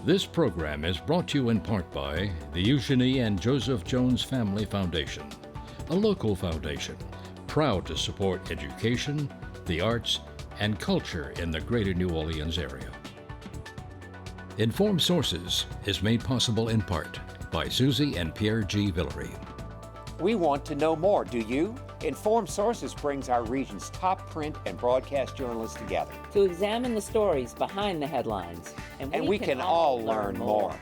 This program is brought to you in part by the Eugenie and Joseph Jones Family Foundation, a local foundation proud to support education, the arts, and culture in the greater New Orleans area. Informed Sources is made possible in part by Susie and Pierre G. Villery. We want to know more, do you? Informed Sources brings our region's top print and broadcast journalists together. To examine the stories behind the headlines. And we can all learn more.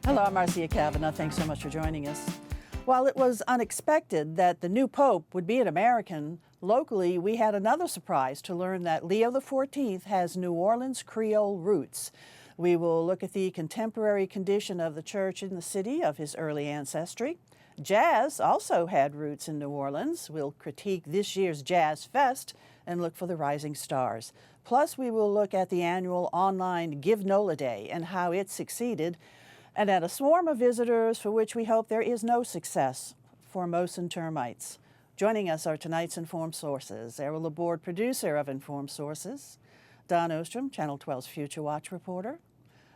Hello, I'm Marcia Cavanaugh. Thanks so much for joining us. While it was unexpected that the new Pope would be an American, locally we had another surprise to learn that Leo XIV has New Orleans Creole roots. We will look at the contemporary condition of the church in the city of his early ancestry. Jazz also had roots in New Orleans. We'll critique this year's Jazz Fest and look for the rising stars. Plus, we will look at the annual online GIVE NOLA Day and how it succeeded, and at a swarm of visitors for which we hope there is no success, Formosan termites. Joining us are tonight's Informed Sources, Errol, Laborde, producer of Informed Sources, Don Ostrom, Channel 12's Future Watch reporter,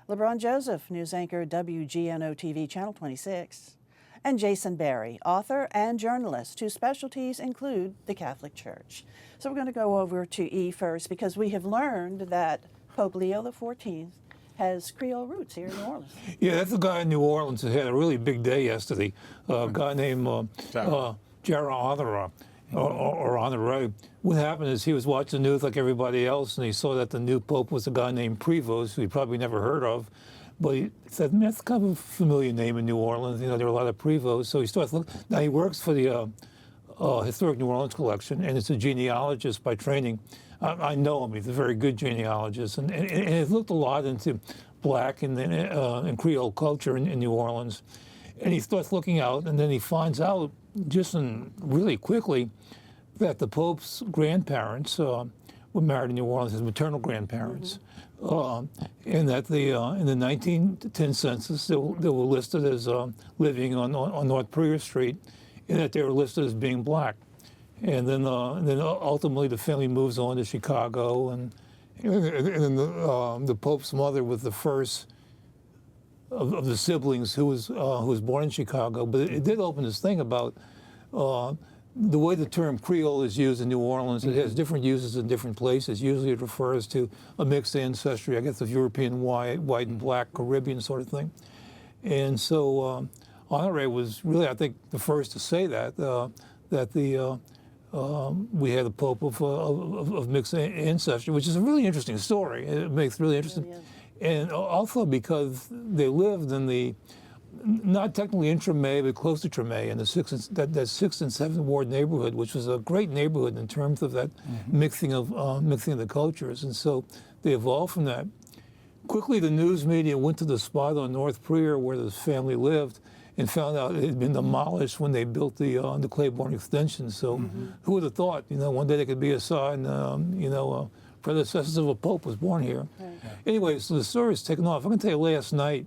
LeBron Joseph, news anchor, WGNO TV, Channel 26, and Jason Berry, author and journalist, whose specialties include the Catholic Church. So we're going to go over to E first because we have learned that Pope Leo XIV has Creole roots here in New Orleans. Yeah, that's a guy in New Orleans that had a really big day yesterday. A guy named Gerard or Honoré. What happened is he was watching the news like everybody else, and he saw that the new Pope was a guy named Prevost, who he probably never heard of. But he said, man, that's kind of a familiar name in New Orleans. You know, there are a lot of Prevosts. So he starts looking. Now, he works for the Historic New Orleans Collection, and it's a genealogist by training. I know him. He's a very good genealogist, and he's looked a lot into Black and Creole culture in New Orleans. And he starts looking out, and then he finds out, really quickly, that the Pope's grandparents were married in New Orleans, his maternal grandparents, and that in the 1910 census, they were listed as living on North Prior Street, and that they were listed as being Black. And then ultimately the family moves on to Chicago, and then the Pope's mother was the first of the siblings who was born in Chicago. But it did open this thing about the way the term Creole is used in New Orleans. It has different uses in different places. Usually it refers to a mixed ancestry, I guess, of European white and Black, Caribbean sort of thing. And so Honoré was really, I think, the first to say that we had a Pope of mixed ancestry, which is a really interesting story. It makes really interesting. Really and also because they lived in the, not technically in Tremé, but close to Tremé, in the 6th and 7th Ward neighborhood, which was a great neighborhood in terms of that mixing of the cultures. And so they evolved from that. Quickly, the news media went to the spot on North Prior where this family lived, and found out it had been demolished when they built the Claiborne extension. So who would have thought, one day there could be a sign, predecessors of a Pope was born here. Right. Anyway, so the story is taken off. I can tell you last night,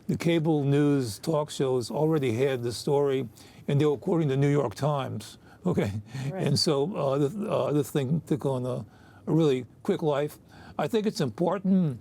the cable news talk shows already had the story, and they were quoting the New York Times, okay? Right. And so this thing took on a really quick life. I think it's important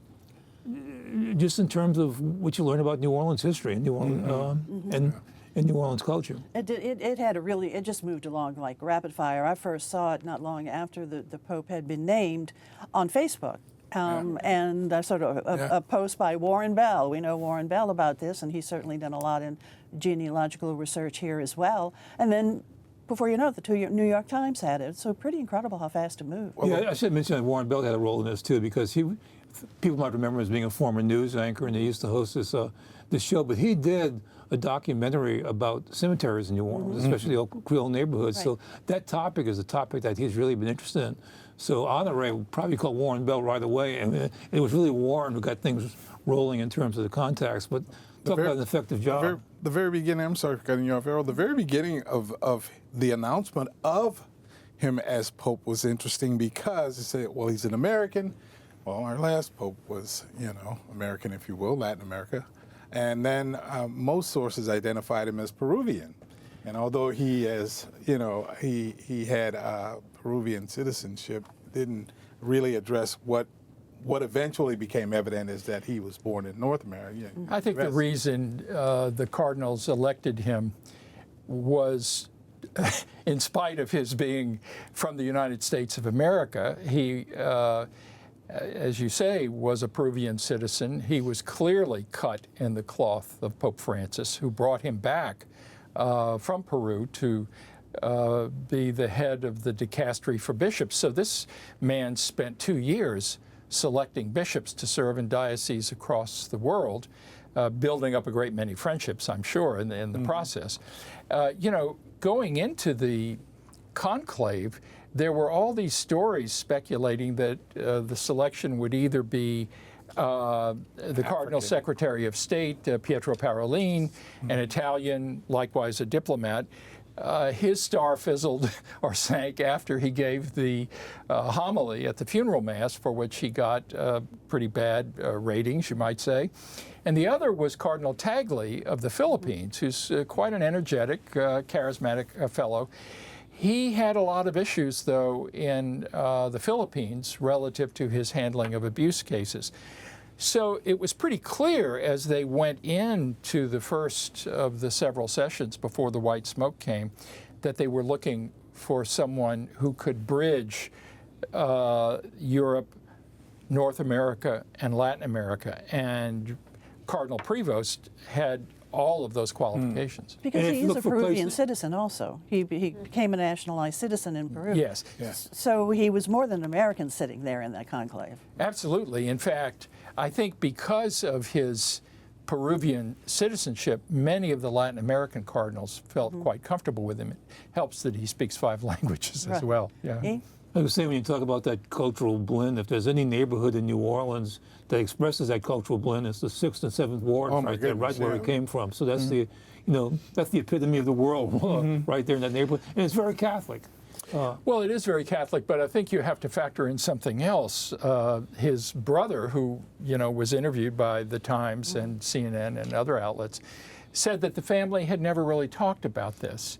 just in terms of what you learn about New Orleans history and New Orleans and New Orleans culture. It just moved along like rapid fire. I first saw it not long after the Pope had been named on Facebook. And a post by Warren Bell. We know Warren Bell about this, and he's certainly done a lot in genealogical research here as well. And then, before you know it, the New York Times had it. So pretty incredible how fast it moved. Yeah, I should mention that Warren Bell had a role in this too, because people might remember him as being a former news anchor, and he used to host this show. But he did a documentary about cemeteries in New Orleans, especially the Creole neighborhoods. Right. So that topic is a topic that he's really been interested in. So Honoré probably called Warren Bell right away, and it was really Warren who got things rolling in terms of the contacts. But talk about an effective job. The very beginning, I'm sorry for cutting you off, Errol, the very beginning of the announcement of him as Pope was interesting because they said, well, he's an American. Well, our last Pope was, American, if you will, Latin America. And then most sources identified him as Peruvian. And although he had Peruvian citizenship, didn't really address what eventually became evident is that he was born in North America. I think the reason the Cardinals elected him was, in spite of his being from the United States of America, he, as you say, was a Peruvian citizen. He was clearly cut in the cloth of Pope Francis, who brought him back from Peru to be the head of the dicastery for bishops. So this man spent 2 years selecting bishops to serve in dioceses across the world, building up a great many friendships, I'm sure, in the process. Going into the conclave, there were all these stories speculating that the selection would either be the Cardinal Secretary of State, Pietro Parolin, an Italian, likewise a diplomat. His star fizzled or sank after he gave the homily at the funeral mass, for which he got pretty bad ratings, you might say. And the other was Cardinal Tagle of the Philippines, who's quite an energetic, charismatic fellow. He had a lot of issues, though, in the Philippines relative to his handling of abuse cases. So it was pretty clear as they went into the first of the several sessions before the white smoke came that they were looking for someone who could bridge Europe, North America, and Latin America. And Cardinal Prevost had all of those qualifications. Because he is a Peruvian citizen also. He became a nationalized citizen in Peru. Yes. So he was more than an American sitting there in that conclave. Absolutely. In fact, I think because of his Peruvian citizenship, many of the Latin American cardinals felt quite comfortable with him. It helps that he speaks 5 languages as well. Yeah. I was saying, when you talk about that cultural blend, if there's any neighborhood in New Orleans that expresses that cultural blend, it's the 6th and 7th Ward, right where it came from. So that's that's the epitome of the world, right there in that neighborhood, and it's very Catholic. Well, it is very Catholic, but I think you have to factor in something else. His brother, who was interviewed by the Times and CNN and other outlets, said that the family had never really talked about this,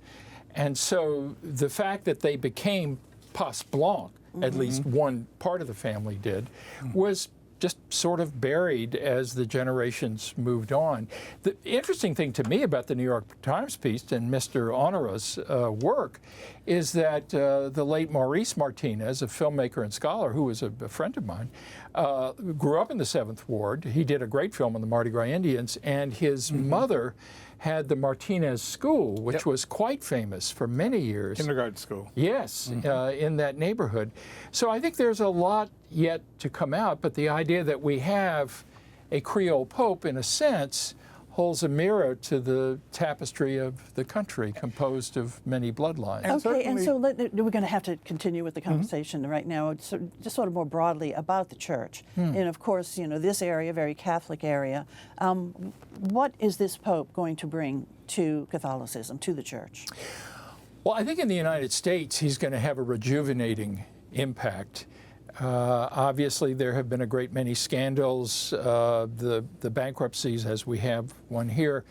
and so the fact that they became Pas Blanc, at least one part of the family did, was just sort of buried as the generations moved on. The interesting thing to me about the New York Times piece and Mr. Honora's work is that the late Maurice Martinez, a filmmaker and scholar who was a friend of mine, grew up in the 7th Ward. He did a great film on the Mardi Gras Indians, and his mother had the Martinez School, which was quite famous for many years. Kindergarten school. Yes, in that neighborhood. So I think there's a lot yet to come out, but the idea that we have a Creole Pope, in a sense, holds a mirror to the tapestry of the country, composed of many bloodlines. Okay, and so we're going to have to continue with the conversation right now, so just sort of more broadly about the church. And of course, this area, very Catholic area. What is this Pope going to bring to Catholicism, to the church? Well, I think in the United States, he's going to have a rejuvenating impact. Obviously, there have been a great many scandals, the bankruptcies, as we have one here.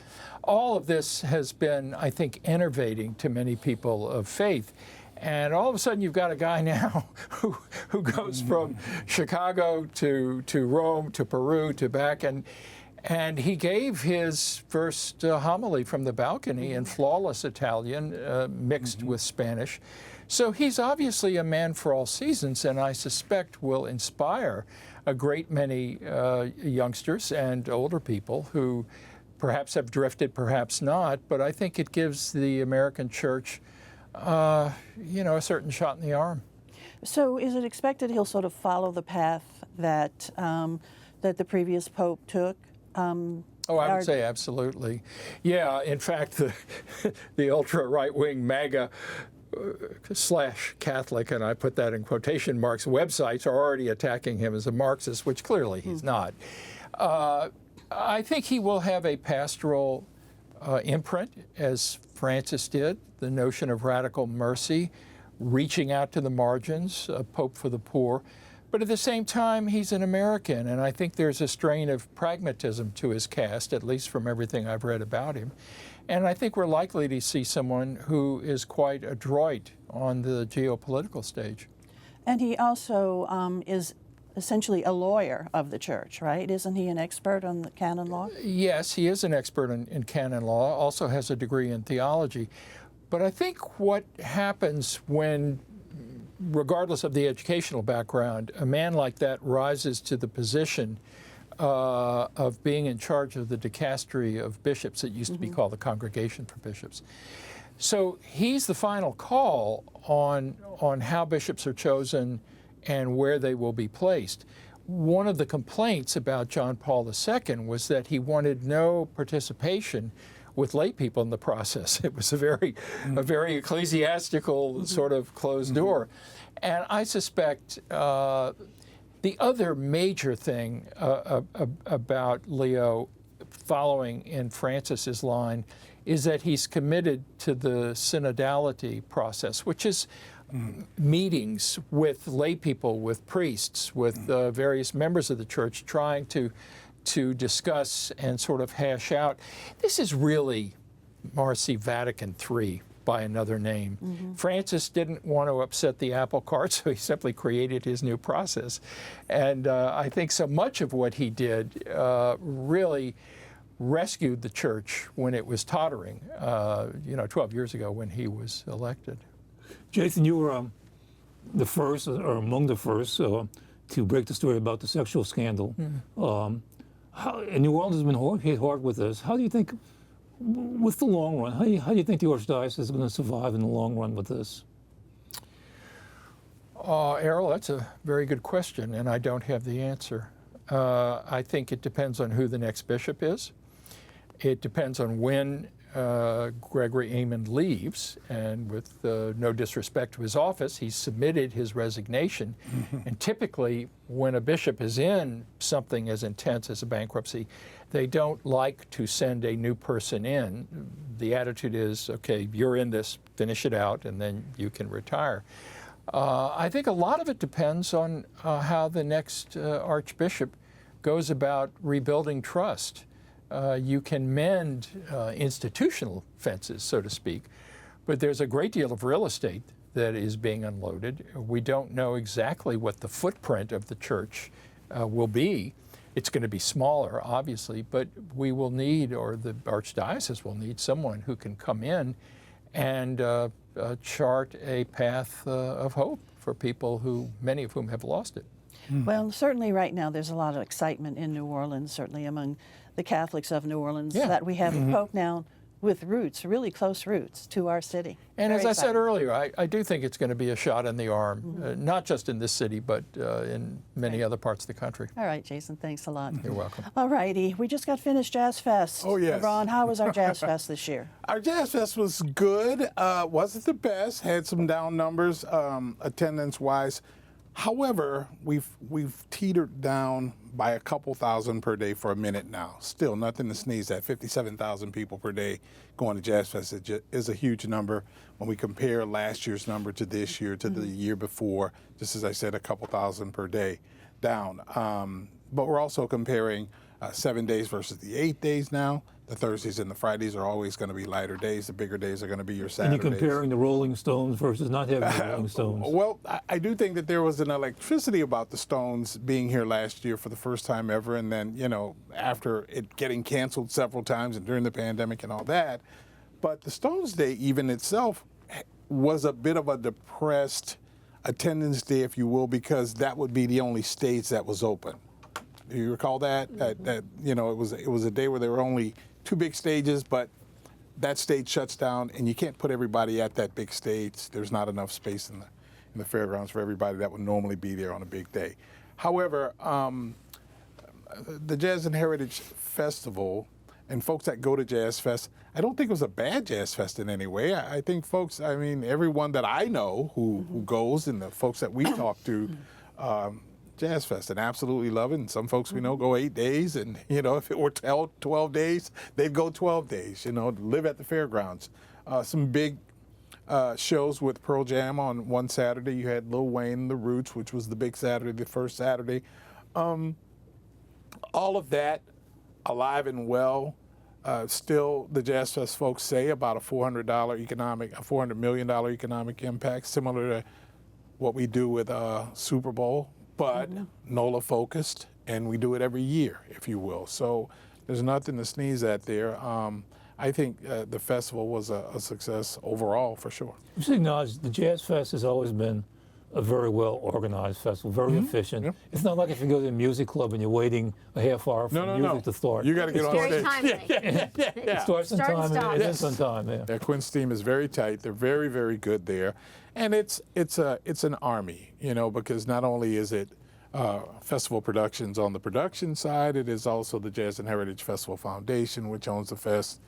All of this has been, I think, enervating to many people of faith. And all of a sudden, you've got a guy now who goes from Chicago to Rome to Peru to back, and he gave his first homily from the balcony in flawless Italian, mixed with Spanish. So he's obviously a man for all seasons, and I suspect will inspire a great many youngsters and older people who perhaps have drifted, perhaps not, but I think it gives the American church, a certain shot in the arm. So is it expected he'll sort of follow the path that that the previous Pope took? Oh, I would say absolutely. Yeah, in fact, the ultra-right-wing MAGA / Catholic, and I put that in quotation marks, websites are already attacking him as a Marxist, which clearly he's not. I think he will have a pastoral imprint, as Francis did, the notion of radical mercy, reaching out to the margins, a pope for the poor. But at the same time, he's an American, and I think there's a strain of pragmatism to his cast, at least from everything I've read about him. And I think we're likely to see someone who is quite adroit on the geopolitical stage. And he also is essentially a lawyer of the church, right? Isn't he an expert on the canon law? Yes, he is an expert in canon law, also has a degree in theology. But I think what happens when, regardless of the educational background, a man like that rises to the position of being in charge of the dicastery of bishops. It used to be called the Congregation for Bishops. So he's the final call on how bishops are chosen and where they will be placed. One of the complaints about John Paul II was that he wanted no participation with lay people in the process. It was a very ecclesiastical sort of closed door. And I suspect the other major thing about Leo, following in Francis's line, is that he's committed to the synodality process, which is meetings with lay people, with priests, with various members of the church, trying to discuss and sort of hash out. This is really, Marcy, Vatican III by another name. Francis didn't want to upset the apple cart, so he simply created his new process. And I think so much of what he did really rescued the church when it was tottering, 12 years ago when he was elected. Jason, you were the first, or among the first, to break the story about the sexual scandal. And New Orleans has been hit hard with this. How do you think, with the long run, how do you think the Archdiocese is going to survive in the long run with this? Errol, that's a very good question, and I don't have the answer. I think it depends on who the next bishop is. It depends on when Gregory Aymond leaves, and with no disrespect to his office, he submitted his resignation. And typically, when a bishop is in something as intense as a bankruptcy, they don't like to send a new person in. The attitude is, okay, you're in this, finish it out, and then you can retire. I think a lot of it depends on how the next archbishop goes about rebuilding trust. You can mend institutional fences, so to speak, but there's a great deal of real estate that is being unloaded. We don't know exactly what the footprint of the church will be. It's going to be smaller, obviously, but we will need, or the Archdiocese will need, someone who can come in and chart a path of hope for people who, many of whom have lost it. Well, certainly right now there's a lot of excitement in New Orleans, certainly among the Catholics of New Orleans, that we have a Pope now with roots, really close roots to our city. And Very as I exciting. said earlier, I do think it's going to be a shot in the arm, not just in this city, but in many other parts of the country. All right, Jason, thanks a lot. You're welcome. All righty, we just got finished Jazz Fest. Oh, yes. LeBron, how was our Jazz Fest this year? Our Jazz Fest was good. Wasn't the best. Had some down numbers attendance-wise. However, we've teetered down by a couple thousand per day for a minute now. Still nothing to sneeze at. 57,000 people per day going to Jazz Fest is a huge number when we compare last year's number to this year to the year before. Just as I said, a couple thousand per day down. But we're also comparing 7 days versus the 8 days now. The Thursdays and the Fridays are always going to be lighter days. The bigger days are going to be your Saturdays. And you're comparing the Rolling Stones versus not having the Rolling Stones. Well, I do think that there was an electricity about the Stones being here last year for the first time ever, and then, after it getting canceled several times and during the pandemic and all that. But the Stones Day even itself was a bit of a depressed attendance day, if you will, because that would be the only stage that was open. Do you recall that? That it was a day where there were only 2 big stages, but that stage shuts down, and you can't put everybody at that big stage. There's not enough space in the fairgrounds for everybody that would normally be there on a big day. However, the Jazz and Heritage Festival and folks that go to Jazz Fest, I don't think it was a bad Jazz Fest in any way. I think folks, everyone that I know who goes and the folks that we talk to, Jazz Fest and absolutely love it. And some folks we know go 8 days, and if it were 12 days, they'd go 12 days. Live at the fairgrounds. Some big shows with Pearl Jam on one Saturday. You had Lil Wayne, The Roots, which was the big Saturday, the first Saturday. All of that alive and well. Still, the Jazz Fest folks say about a $400 million economic impact, similar to what we do with Super Bowl, but NOLA focused, and we do it every year, if you will. So there's nothing to sneeze at there. I think the festival was a success overall, for sure. You should acknowledge the Jazz Fest has always been a very well organized festival, very efficient. Yep. It's not like if you go to a music club and you're waiting a half hour for music to start. You got to get on Very stage. timely. It starts on Start time and and it stop. ends on time. Yeah. Yeah, Quinn's team is very tight. They're very, very good there, and it's an army, because not only is it festival productions on the production side, it is also the Jazz and Heritage Festival Foundation, which owns the fest,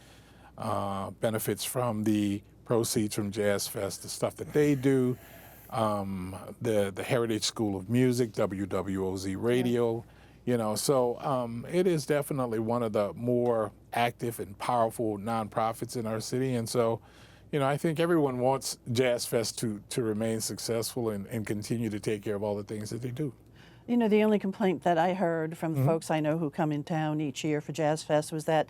benefits from the proceeds from Jazz Fest, the stuff that they do. The Heritage School of Music, WWOZ Radio, so it is definitely one of the more active and powerful nonprofits in our city. And so, I think everyone wants Jazz Fest to remain successful and continue to take care of all the things that they do. The only complaint that I heard from the folks I know who come in town each year for Jazz Fest was that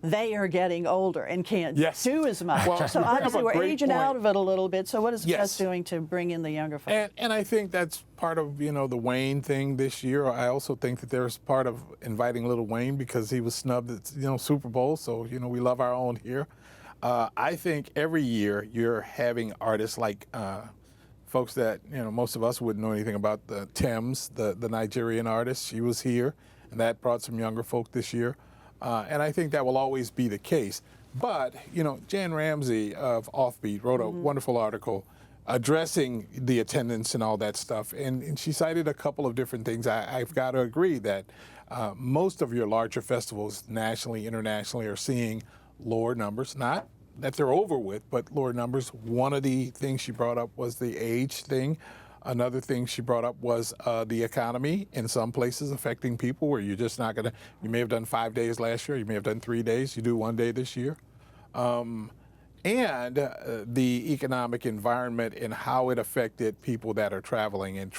they are getting older and can't do as much. Well, so you bring up obviously a we're great aging point. out of it a little bit. So what is the Yes. Fest doing to bring in the younger folks? And I think that's part of, the Wayne thing this year. I also think that there's part of inviting Little Wayne because he was snubbed at, Super Bowl. So, we love our own here. I think every year you're having artists like folks that, most of us wouldn't know anything about, the Thames, the Nigerian artist. She was here, and that brought some younger folk this year. And I think that will always be the case. But, Jan Ramsey of Offbeat wrote a wonderful article addressing the attendance and all that stuff. And she cited a couple of different things. I've got to agree that most of your larger festivals nationally, internationally are seeing lower numbers. Not that they're over with, but lower numbers. One of the things she brought up was the age thing. Another thing she brought up was the economy in some places affecting people where you're just not going to, you may have done 5 days last year, you may have done 3 days, you do 1 day this year. And the economic environment and how it affected people that are traveling. And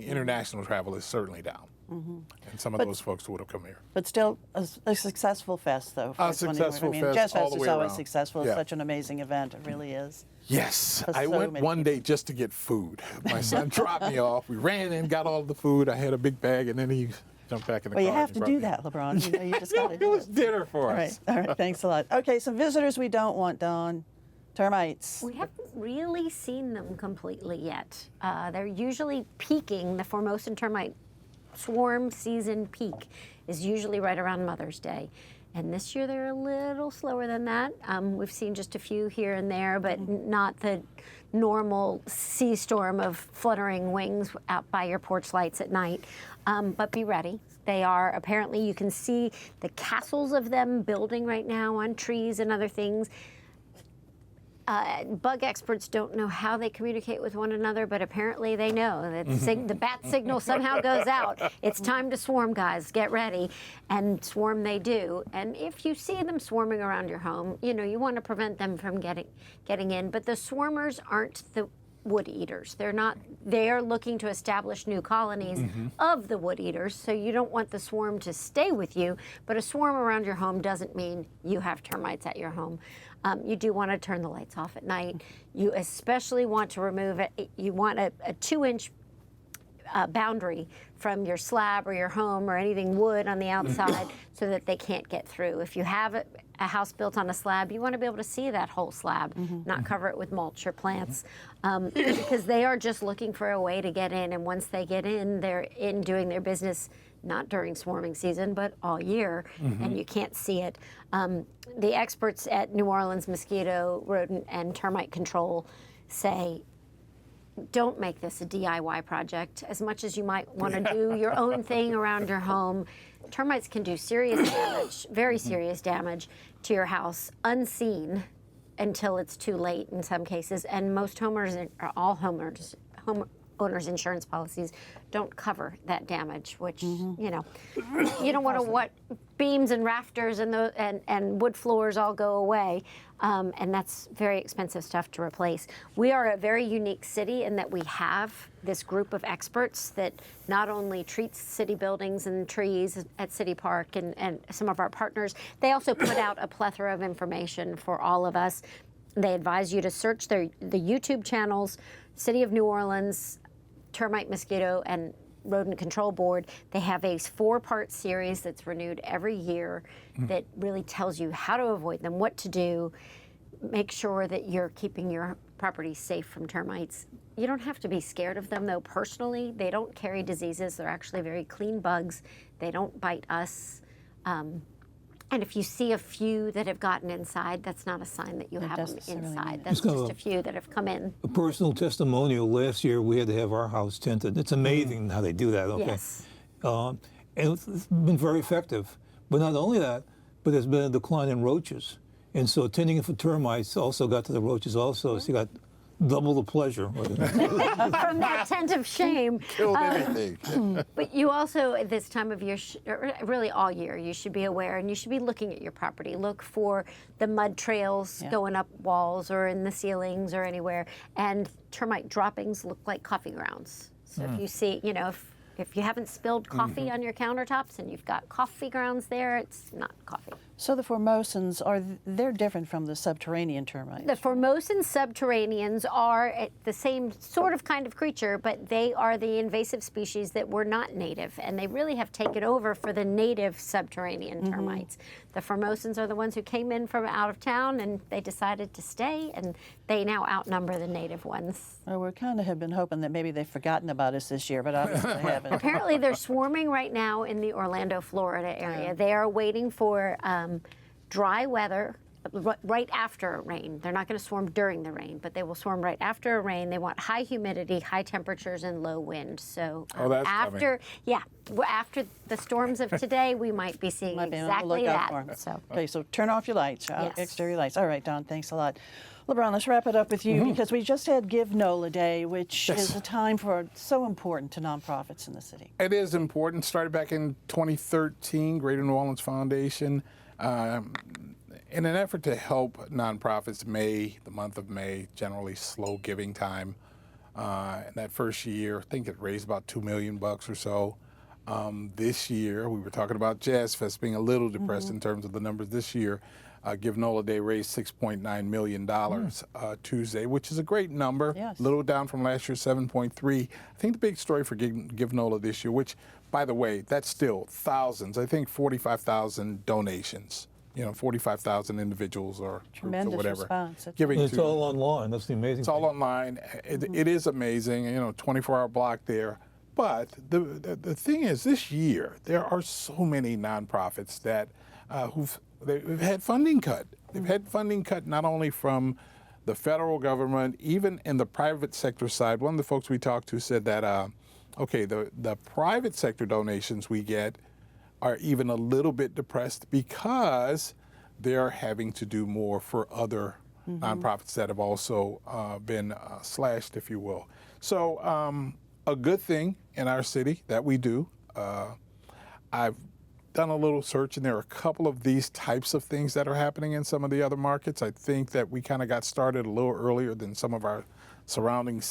international travel is certainly down. And some of those folks would have come here. But still a successful fest, though. for A successful 21. fest Jazz all Fest the is way always around. successful. It's Yeah. such an amazing event. It really is. Yes, For I so went many one day just to get food. My son dropped me off. We ran in, got all the food. I had a big bag, and then he jumped back in the Well, car. you have and to brought do me. that, LeBron. You just got to It do was it. dinner for All right. us. All right. Thanks a lot. Okay, some visitors we don't want, Dawn. Termites. We haven't really seen them completely yet. They're usually peaking. The Formosan termite swarm season peak is usually right around Mother's Day. And this year they're a little slower than that. We've seen just a few here and there, but not the normal sea storm of fluttering wings out by your porch lights at night. But be ready. They are, apparently you can see the castles of them building right now on trees and other things. Bug experts don't know how they communicate with one another, but apparently they know that the bat signal somehow goes out. It's time to swarm, guys. Get ready. And swarm they do. And if you see them swarming around your home, you want to prevent them from getting in. But the swarmers aren't the wood eaters. They are looking to establish new colonies of the wood eaters, so you don't want the swarm to stay with you, but a swarm around your home doesn't mean you have termites at your home. You do want to turn the lights off at night. You especially want to remove it. You want a 2-inch boundary from your slab or your home or anything wood on the outside so that they can't get through. If you have a house built on a slab, you want to be able to see that whole slab, not cover it with mulch or plants, because they are just looking for a way to get in. And once they get in, they're in doing their business, not during swarming season, but all year, and you can't see it. The experts at New Orleans Mosquito, Rodent, and Termite Control say, don't make this a DIY project. As much as you might want to do your own thing around your home, termites can do serious damage, very serious damage to your house, unseen until it's too late in some cases. And most homeowners, owner's insurance policies don't cover that damage, which, you know, you don't want to beams and rafters and wood floors all go away. And that's very expensive stuff to replace. We are a very unique city in that we have this group of experts that not only treats city buildings and trees at City Park and some of our partners, they also put out a plethora of information for all of us. They advise you to search the YouTube channels, City of New Orleans, Termite, Mosquito, and Rodent Control Board. They have a 4-part series that's renewed every year that really tells you how to avoid them, what to do, make sure that you're keeping your property safe from termites. You don't have to be scared of them, though, personally. They don't carry diseases. They're actually very clean bugs. They don't bite us. And if you see a few that have gotten inside, that's not a sign that you have them inside. That's just a few that have come in. A personal testimonial. Last year, we had to have our house tinted. It's amazing how they do that. Okay. Yes. And it's been very effective. But not only that, but there's been a decline in roaches. And so tinting it for termites also got to the roaches also. So you got double the pleasure. From that tent of shame. Killed anything. But you also, at this time of year, or really all year, you should be aware and you should be looking at your property. Look for the mud trails going up walls or in the ceilings or anywhere. And termite droppings look like coffee grounds. So if you see, you know, if you haven't spilled coffee on your countertops and you've got coffee grounds there, it's not coffee. So the Formosans, they're different from the subterranean termites? The Formosan subterraneans are the same sort of kind of creature, but they are the invasive species that were not native, and they really have taken over for the native subterranean termites. The Formosans are the ones who came in from out of town, and they decided to stay, and they now outnumber the native ones. Well, we kind of have been hoping that maybe they've forgotten about us this year, but obviously they haven't. Apparently they're swarming right now in the Orlando, Florida area. They are waiting for dry weather right after a rain. They're not going to swarm during the rain, but they will swarm right after a rain. They want high humidity, high temperatures, and low wind. So that's after the storms of today, we might be seeing exactly that. So. Okay, so turn off your lights, Yes. exterior lights. All right, Don, thanks a lot. LeBron, let's wrap it up with you because we just had Give NOLA Day, which is a time so important to nonprofits in the city. It is important. Started back in 2013, Greater New Orleans Foundation. In an effort to help nonprofits, the month of May, generally slow giving time. In that first year, I think it raised about $2 million or so. This year, we were talking about Jazz Fest being a little depressed in terms of the numbers. This year, Give NOLA Day raised $6.9 million Tuesday, which is a great number. Yes. A little down from last year's 7.3. I think the big story for Give NOLA this year, which, by the way, that's still thousands. I think 45,000 donations. You know, 45,000 individuals or groups or whatever. Response. It's all online. That's the amazing thing. It's all online. It is amazing. You know, 24-hour block there. But the thing is, this year there are so many nonprofits that they've had funding cut. They've had funding cut not only from the federal government, even in the private sector side. One of the folks we talked to said that, the private sector donations we get are even a little bit depressed because they're having to do more for other nonprofits that have also been slashed, if you will. So a good thing in our city that we do, I've done a little search, and there are a couple of these types of things that are happening in some of the other markets. I think that we kind of got started a little earlier than some of our surrounding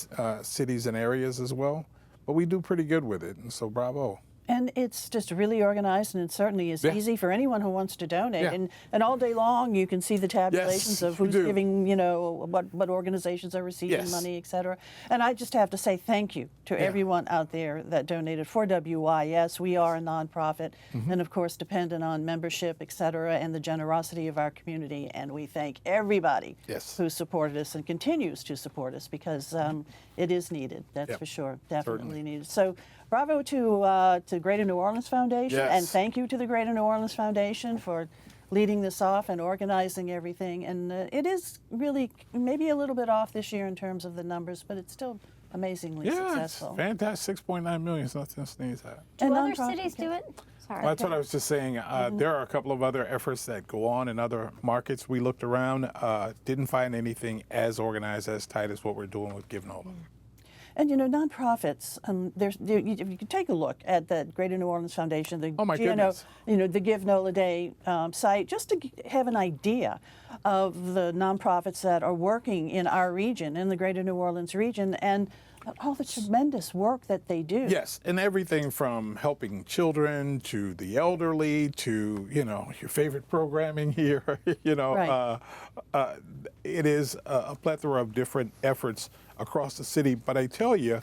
cities and areas as well. But we do pretty good with it, and so bravo. And it's just really organized, and it certainly is easy for anyone who wants to donate. And all day long, you can see the tabulations of who's giving, you know, what organizations are receiving money, et cetera. And I just have to say thank you to everyone out there that donated for WYES. We are a nonprofit, and of course, dependent on membership, et cetera, and the generosity of our community. And we thank everybody who supported us and continues to support us because it is needed. That's for sure, definitely needed. So. Bravo to Greater New Orleans Foundation, and thank you to the Greater New Orleans Foundation for leading this off and organizing everything. And it is really maybe a little bit off this year in terms of the numbers, but it's still amazingly successful. It's fantastic. 6.9 million is nothing to sneeze at. Do other cities do it? Sorry. Well, that's what I was just saying. There are a couple of other efforts that go on in other markets. We looked around, didn't find anything as organized, as tight as what we're doing with Give NOLA. And you know, nonprofits. If you can take a look at the Greater New Orleans Foundation, the Oh, my GNO, goodness. you know, the Give NOLA Day site, just to have an idea of the nonprofits that are working in our region, in the Greater New Orleans region, and all the tremendous work that they do. Yes, and everything from helping children to the elderly to, you know, your favorite programming here, you know. Right. It is a plethora of different efforts across the city. But I tell you,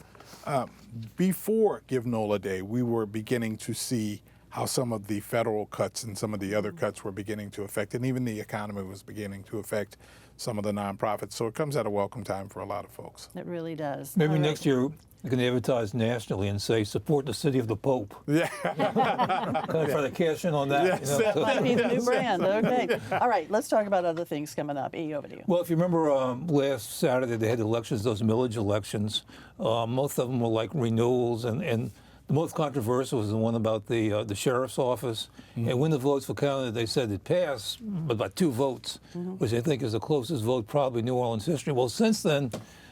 before Give NOLA Day, we were beginning to see how some of the federal cuts and some of the other cuts were beginning to affect, and even the economy was beginning to affect some of the nonprofits. So it comes at a welcome time for a lot of folks. It really does. Maybe All right. next year you can advertise nationally and say, support the city of the Pope. Yeah. Kind of try to cash in on that. Yes. You know, so- Might be the new brand. Okay. All right, let's talk about other things coming up. E, over to you. Well, if you remember last Saturday, they had elections, those millage elections. Most of them were like renewals, and the most controversial was the one about the sheriff's office. And when the votes were counted, they said it passed, but by 2 votes, which I think is the closest vote probably in New Orleans history. Well, since then,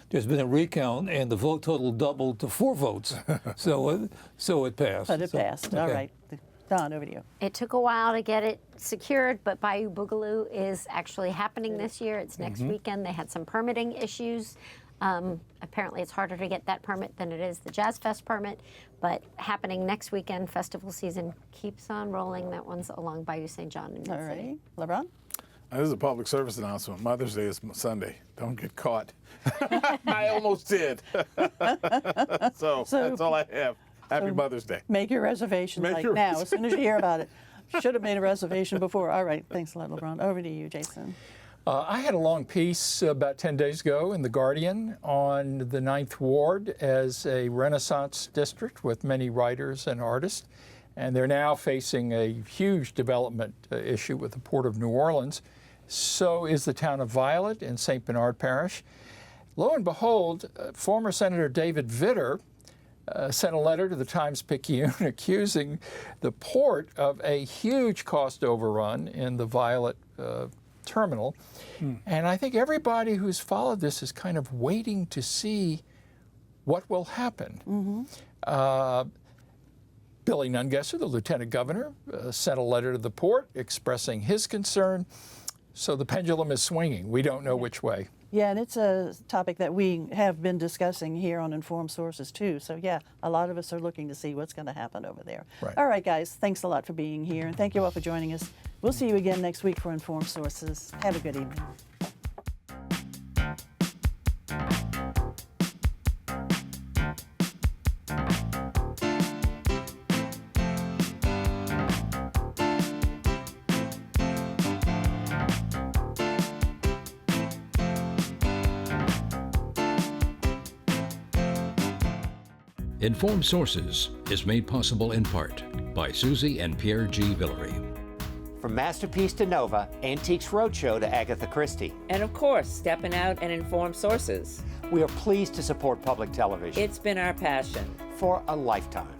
there's been a recount, and the vote total doubled to 4 votes. So it passed. But it passed. All okay. right. Don, over to you. It took a while to get it secured, but Bayou Boogaloo is actually happening this year. It's next weekend. They had some permitting issues. Apparently it's harder to get that permit than it is the Jazz Fest permit, but happening next weekend. Festival season keeps on rolling. That one's along Bayou St. John in All Mid-City. right. LeBron? This is a public service announcement. Mother's Day is Sunday. Don't get caught. I almost did. So that's all I have. Happy Mother's Day. Make your reservations Make like your now, as soon as you hear about it. Should have made a reservation before. All right. Thanks a lot, LeBron. Over to you, Jason. I had a long piece about 10 days ago in The Guardian on the 9th Ward as a Renaissance district with many writers and artists. And they're now facing a huge development issue with the Port of New Orleans. So is the town of Violet in St. Bernard Parish. Lo and behold, former Senator David Vitter sent a letter to the Times-Picayune accusing the port of a huge cost overrun in the Violet terminal. And I think everybody who's followed this is kind of waiting to see what will happen. Billy Nungesser, the lieutenant governor, sent a letter to the port expressing his concern. So the pendulum is swinging. We don't know which way. Yeah, and it's a topic that we have been discussing here on Informed Sources too. So yeah, a lot of us are looking to see what's going to happen over there. Right. All right, guys, thanks a lot for being here, and thank you all for joining us. We'll see you again next week for Informed Sources. Have a good evening. Informed Sources is made possible in part by Susie and Pierre G. Villery. From Masterpiece to Nova, Antiques Roadshow to Agatha Christie, And of course, stepping out and informed sources. we are pleased to support public television It's been our passion. for a lifetime.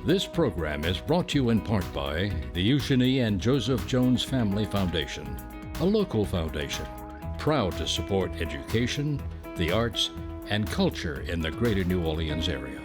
This program is brought to you in part by the Eugenie and Joseph Jones Family Foundation, a local foundation proud to support education, the arts, and culture in the Greater New Orleans area.